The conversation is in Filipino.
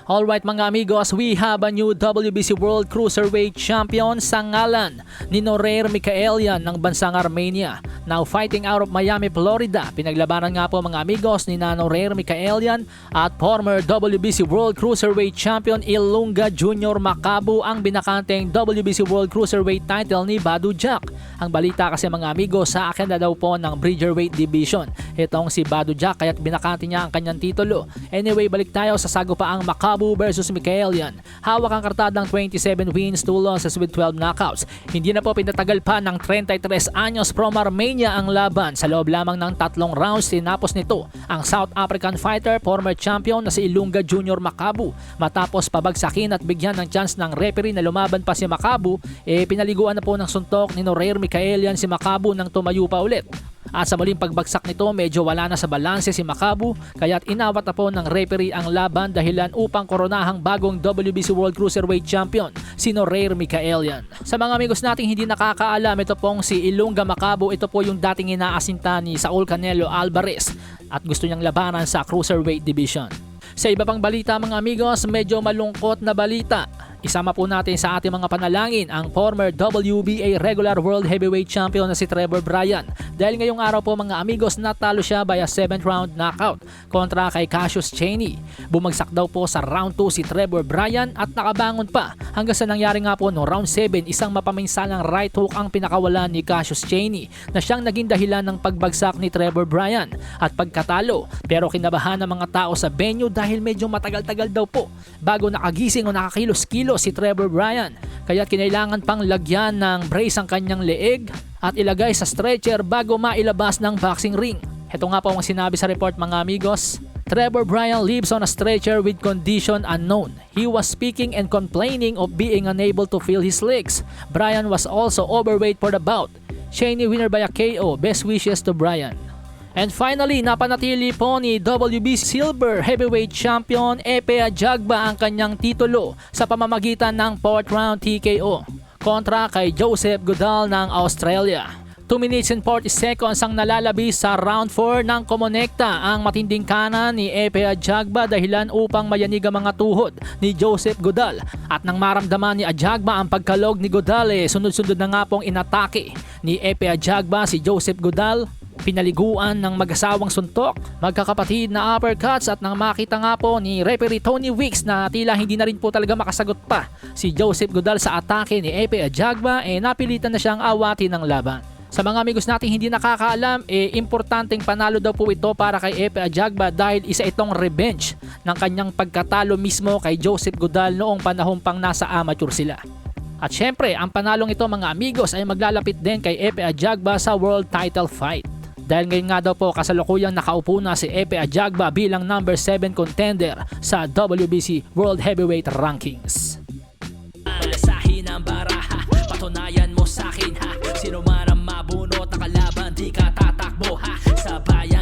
Alright mga amigos, we have a new WBC World Cruiserweight Champion sa ngalan ni Noreir Mikhaelian ng bansang Armenia. Now fighting out of Miami, Florida. Pinaglabanan nga po mga amigos ni Noreir Mikhaelian at former WBC World Cruiserweight Champion Ilunga Jr. Makabu ang binakanteng WBC World Cruiserweight title ni Badou Jack. Ang balita kasi mga amigos, sa akin na daw po ng Bridgerweight Division itong si Badou Jack, kaya't binakante niya ang kanyang titulo. Anyway, balik tayo sa sagupaang Makabu versus Mikhaelian. Hawak ang kartadang 27 wins, 2 losses with 12 knockouts. Hindi na po pinatagal pa ng 33 anyos from Armenia ang laban. Sa loob lamang ng 3 rounds, tinapos nito ang South African fighter, former champion na si Ilunga Jr. Makabu. Matapos pabagsakin at bigyan ng chance ng referee na lumaban pa si Makabu, pinaliguan na po ng suntok ni Noreir Mikhaelian si Makabu nang tumayo pa ulit. At sa muling pagbagsak nito, medyo wala na sa balanse si Makabu, kaya't inawat na po ng referee ang laban dahilan upang koronahang bagong WBC World Cruiserweight Champion si Noreir Mikhaelian. Sa mga amigos nating hindi nakakaalam, ito pong si Ilunga Makabu, ito po yung dating inaasinta ni Saul Canelo Alvarez at gusto niyang labanan sa Cruiserweight Division. Sa iba pang balita mga amigos, medyo malungkot na balita. Isama po natin sa ating mga panalangin ang former WBA regular World Heavyweight Champion na si Trevor Bryan. Dahil ngayong araw po mga amigos, natalo siya by a 7th round knockout kontra kay Cassius Chaney. Bumagsak daw po sa round 2 si Trevor Bryan at nakabangon pa hanggang sa nangyari nga po no round 7, isang mapaminsalang right hook ang pinakawalan ni Cassius Chaney na siyang naging dahilan ng pagbagsak ni Trevor Bryan at pagkatalo. Pero kinabahan ng mga tao sa venue dahil medyo matagal-tagal daw po bago nakagising o nakakilos-kilos si Trevor Bryan, kaya kinailangan pang lagyan ng brace ang kanyang leeg at ilagay sa stretcher bago mailabas ng boxing ring. Ito nga po ang sinabi sa report mga amigos. Trevor Bryan lives on a stretcher with condition unknown. He was speaking and complaining of being unable to feel his legs. Bryan was also overweight for the bout. Chaney winner by a KO. Best wishes to Bryan. And finally, napanatili po ni WBC Silver Heavyweight Champion Epe Ajagba ang kanyang titulo sa pamamagitan ng 4th round TKO kontra kay Joseph Goodall ng Australia. 2 minutes and 40 seconds ang nalalabi sa round 4 nang kumonekta ang matinding kanan ni Epe Ajagba dahilan upang mayanig ang mga tuhod ni Joseph Goodall. At nang maramdaman ni Ajagba ang pagkalog ni Goodall, sunod-sunod na nga pong inatake ni Epe Ajagba si Joseph Goodall. Pinaliguan ng mag-asawang suntok, magkakapatid na uppercuts at nang makita nga po ni referee Tony Weeks na tila hindi na rin po talaga makasagot pa si Joseph Goodall sa atake ni Epe Ajagba, napilitan na siyang awatin ng laban. Sa mga amigos nating hindi nakakaalam, importanteng panalo daw po ito para kay Epe Ajagba dahil isa itong revenge ng kanyang pagkatalo mismo kay Joseph Goodall noong panahon pang nasa amateur sila. At syempre, ang panalong ito mga amigos ay maglalapit din kay Epe Ajagba sa world title fight. Dahil ngayon nga daw po kasalukuyang nakaupo na si Epe Ajagba bilang number 7 contender sa WBC World Heavyweight Rankings. Alasahin ang baraha, patunayan mo sa akin ha. Sino man ang mabunot na kalaban, di ka tatakbo ha. Sa bayan